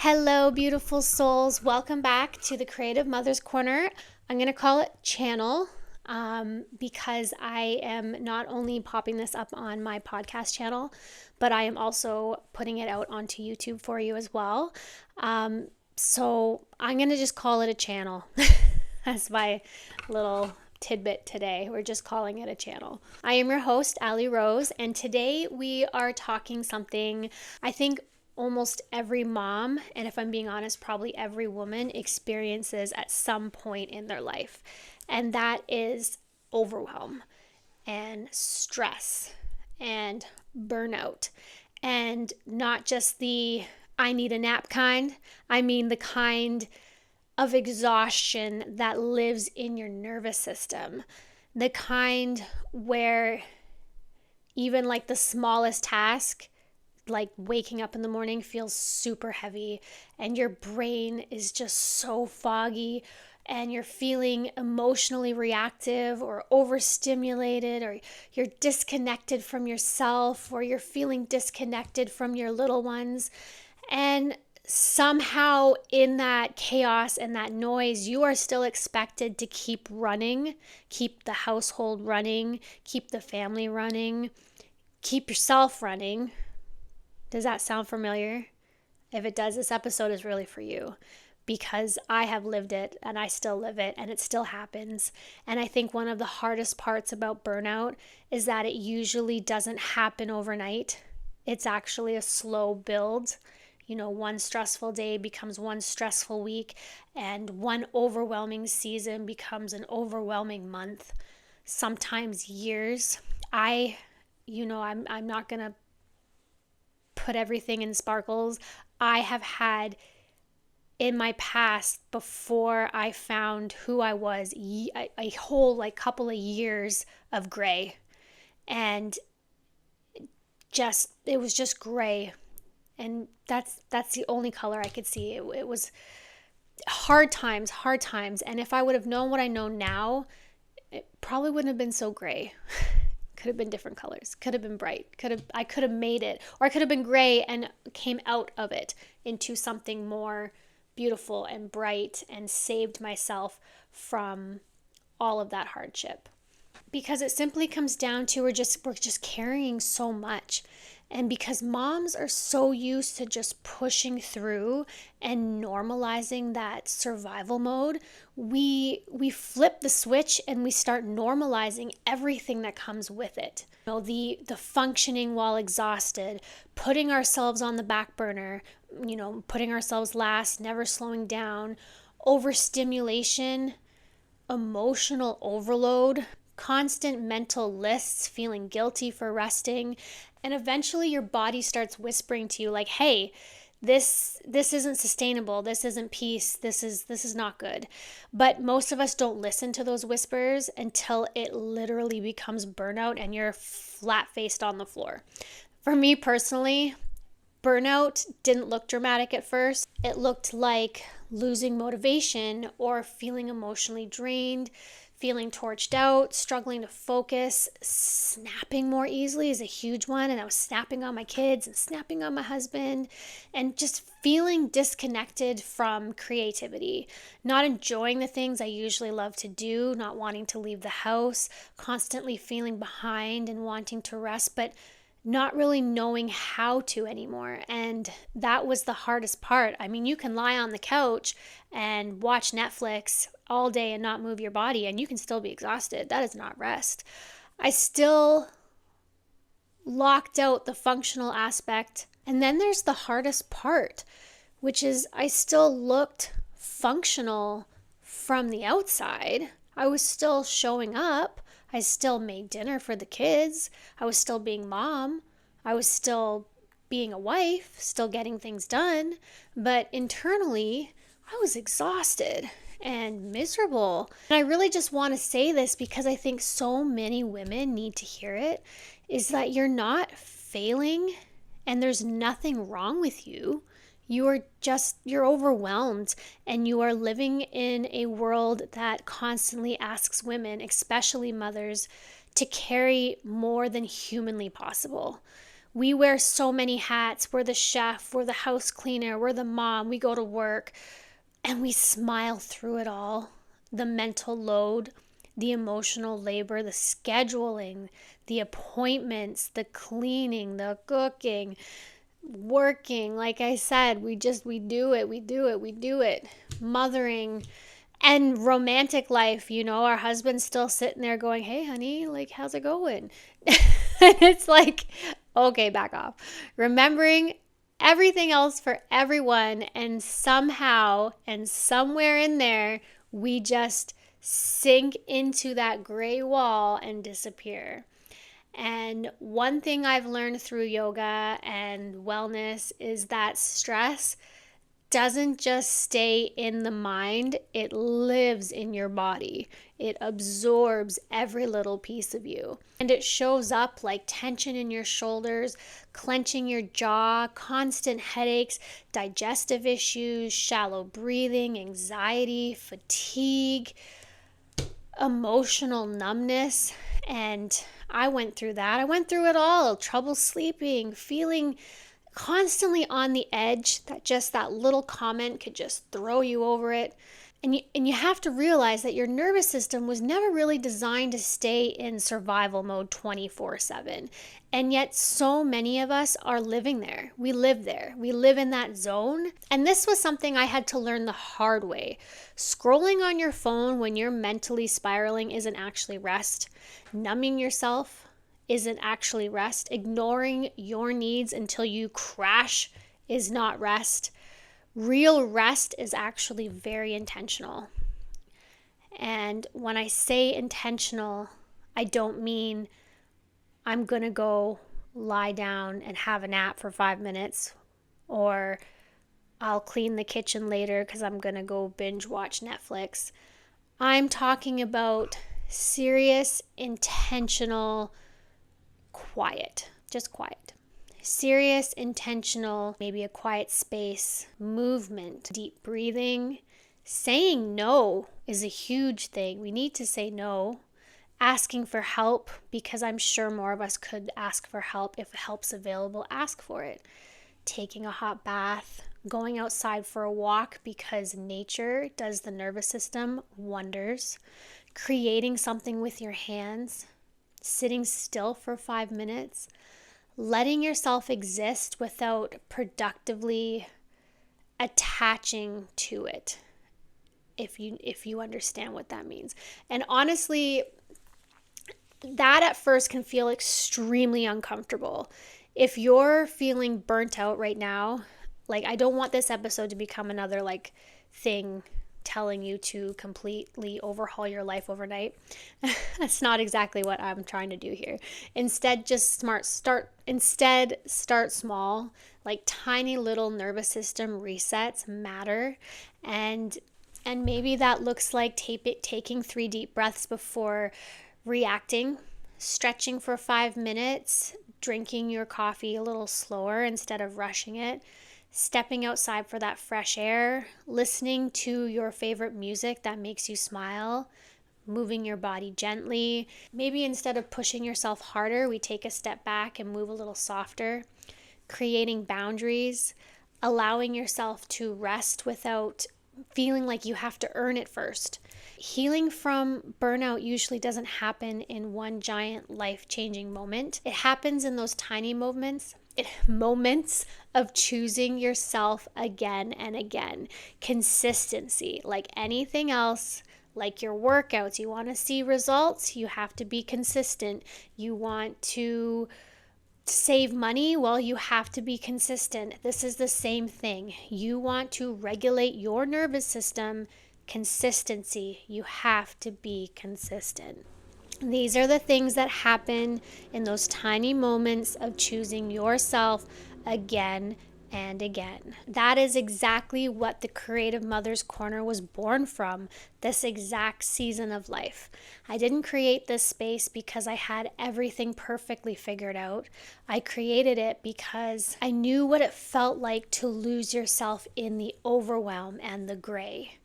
Hello, beautiful souls. Welcome back to the Creative Mother's Corner. I'm going to call it channel because I am not only popping this up on my podcast channel, but I am also putting it out onto YouTube for you as well. So I'm going to just call it a channel. That's my little tidbit today. We're just calling it a channel. I am your host, Allie Rose, and today we are talking something I think almost every mom, and if I'm being honest, probably every woman experiences at some point in their life. And that is overwhelm and stress and burnout. And not just the I need a nap kind, I mean the kind of exhaustion that lives in your nervous system. The kind where even like the smallest task, like waking up in the morning, feels super heavy and your brain is just so foggy and you're feeling emotionally reactive or overstimulated, or you're disconnected from yourself, or you're feeling disconnected from your little ones. And somehow in that chaos and that noise, you are still expected to keep running, keep the household running, keep the family running, keep yourself running. Does that sound familiar? If it does, this episode is really for you, because I have lived it and I still live it and it still happens. And I think one of the hardest parts about burnout is that it usually doesn't happen overnight. It's actually a slow build. You know, one stressful day becomes one stressful week, and one overwhelming season becomes an overwhelming month, sometimes years. I'm not going to put everything in sparkles. I have had in my past, before I found who I was, a whole couple of years of gray, and it was just gray, and that's the only color I could see. It was hard times, and if I would have known what I know now, it probably wouldn't have been so gray. Could have been different colors, could have been bright, I could have made it, or I could have been gray and came out of it into something more beautiful and bright and saved myself from all of that hardship. Because it simply comes down to we're just carrying so much. And because moms are so used to just pushing through and normalizing that survival mode, we flip the switch and we start normalizing everything that comes with it. You know, the functioning while exhausted, putting ourselves on the back burner, putting ourselves last, never slowing down, overstimulation, emotional overload, constant mental lists, feeling guilty for resting, and eventually your body starts whispering to you like, hey, this isn't sustainable, this isn't peace, this is not good. But most of us don't listen to those whispers until it literally becomes burnout and you're flat-faced on the floor. For me personally, burnout didn't look dramatic at first. It looked like losing motivation or feeling emotionally drained, feeling torched out, struggling to focus. Snapping more easily is a huge one, and I was snapping on my kids and snapping on my husband, and just feeling disconnected from creativity, not enjoying the things I usually love to do, not wanting to leave the house, constantly feeling behind and wanting to rest, but not really knowing how to anymore. And that was the hardest part. I mean, you can lie on the couch and watch Netflix all day and not move your body, and you can still be exhausted. That is not rest. I still locked out the functional aspect. And then there's the hardest part, which is I still looked functional from the outside. I was still showing up. I still made dinner for the kids. I was still being mom. I was still being a wife, still getting things done. But internally, I was exhausted and miserable. And I really just want to say this because I think so many women need to hear it, is that you're not failing and there's nothing wrong with you. You're overwhelmed, and you are living in a world that constantly asks women, especially mothers, to carry more than humanly possible. We wear so many hats. We're the chef, we're the house cleaner, we're the mom, we go to work, and we smile through it all. The mental load, the emotional labor, the scheduling, the appointments, the cleaning, the cooking, working. Like I said, we do it. Mothering and romantic life, our husband's still sitting there going, "Hey, honey, like, how's it going?" It's like, okay, back off. Remembering everything else for everyone, and somehow and somewhere in there, we just sink into that gray wall and disappear. And one thing I've learned through yoga and wellness is that stress doesn't just stay in the mind, it lives in your body. It absorbs every little piece of you. And it shows up like tension in your shoulders, clenching your jaw, constant headaches, digestive issues, shallow breathing, anxiety, fatigue, emotional numbness. And I went through that. I went through it all. Trouble sleeping, feeling constantly on the edge, that little comment could just throw you over it. And you have to realize that your nervous system was never really designed to stay in survival mode 24/7. And yet so many of us are living there. We live there. We live in that zone. And this was something I had to learn the hard way. Scrolling on your phone when you're mentally spiraling isn't actually rest. Numbing yourself isn't actually rest. Ignoring your needs until you crash is not rest. Real rest is actually very intentional. And when I say intentional, I don't mean I'm going to go lie down and have a nap for 5 minutes, or I'll clean the kitchen later because I'm going to go binge watch Netflix. I'm talking about serious, intentional quiet, just quiet. Serious, intentional, maybe a quiet space, movement, deep breathing. Saying no is a huge thing. We need to say no. Asking for help, because I'm sure more of us could ask for help. If help's available, ask for it. Taking a hot bath, going outside for a walk, because nature does the nervous system wonders. Creating something with your hands, sitting still for 5 minutes, letting yourself exist without productively attaching to it, if you understand what that means. And honestly, that at first can feel extremely uncomfortable. If you're feeling burnt out right now, like, I don't want this episode to become another like thing telling you to completely overhaul your life overnight. That's not exactly what I'm trying to do here. Instead, start small. Like, tiny little nervous system resets matter. And maybe that looks like taking 3 deep breaths before reacting, stretching for 5 minutes, drinking your coffee a little slower instead of rushing it, stepping outside for that fresh air, listening to your favorite music that makes you smile, moving your body gently. Maybe instead of pushing yourself harder, we take a step back and move a little softer. Creating boundaries, allowing yourself to rest without feeling like you have to earn it first. Healing from burnout usually doesn't happen in one giant life-changing moment. It happens in those tiny moments of choosing yourself again and again. Consistency, like anything else, like your workouts. You want to see results, you have to be consistent. You want to save money, well, you have to be consistent. This is the same thing. You want to regulate your nervous system, consistency. You have to be consistent. These are the things that happen in those tiny moments of choosing yourself again and again. That is exactly what the Creative Mother's Corner was born from, this exact season of life. I didn't create this space because I had everything perfectly figured out. I created it because I knew what it felt like to lose yourself in the overwhelm and the gray.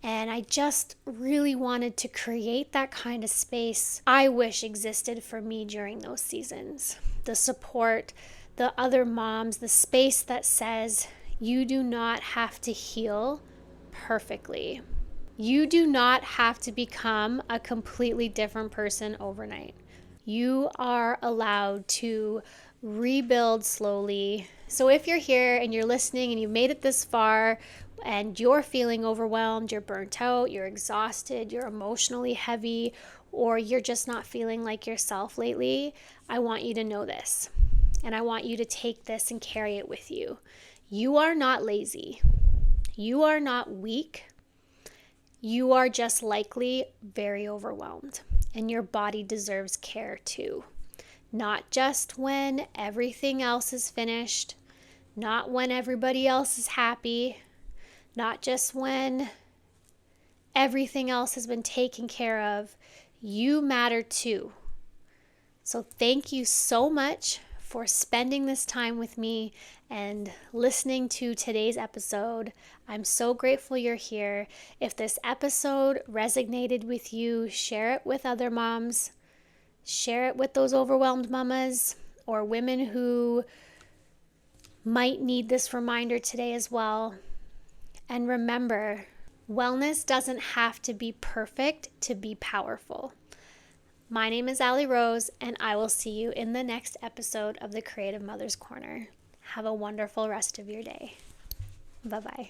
And I just really wanted to create that kind of space I wish existed for me during those seasons. The support, the other moms, the space that says you do not have to heal perfectly. You do not have to become a completely different person overnight. You are allowed to rebuild slowly. So if you're here and you're listening and you made it this far and you're feeling overwhelmed, you're burnt out, you're exhausted, you're emotionally heavy, or you're just not feeling like yourself lately, I want you to know this. And I want you to take this and carry it with you. You are not lazy. You are not weak. You are just likely very overwhelmed, and your body deserves care too. Not just when everything else is finished, not when everybody else is happy, not just when everything else has been taken care of. You matter too. So thank you so much for spending this time with me and listening to today's episode. I'm so grateful you're here. If this episode resonated with you, share it with other moms. Share it with those overwhelmed mamas or women who might need this reminder today as well. And remember, wellness doesn't have to be perfect to be powerful. My name is Allie Rose, and I will see you in the next episode of the Creative Mother's Corner. Have a wonderful rest of your day. Bye-bye.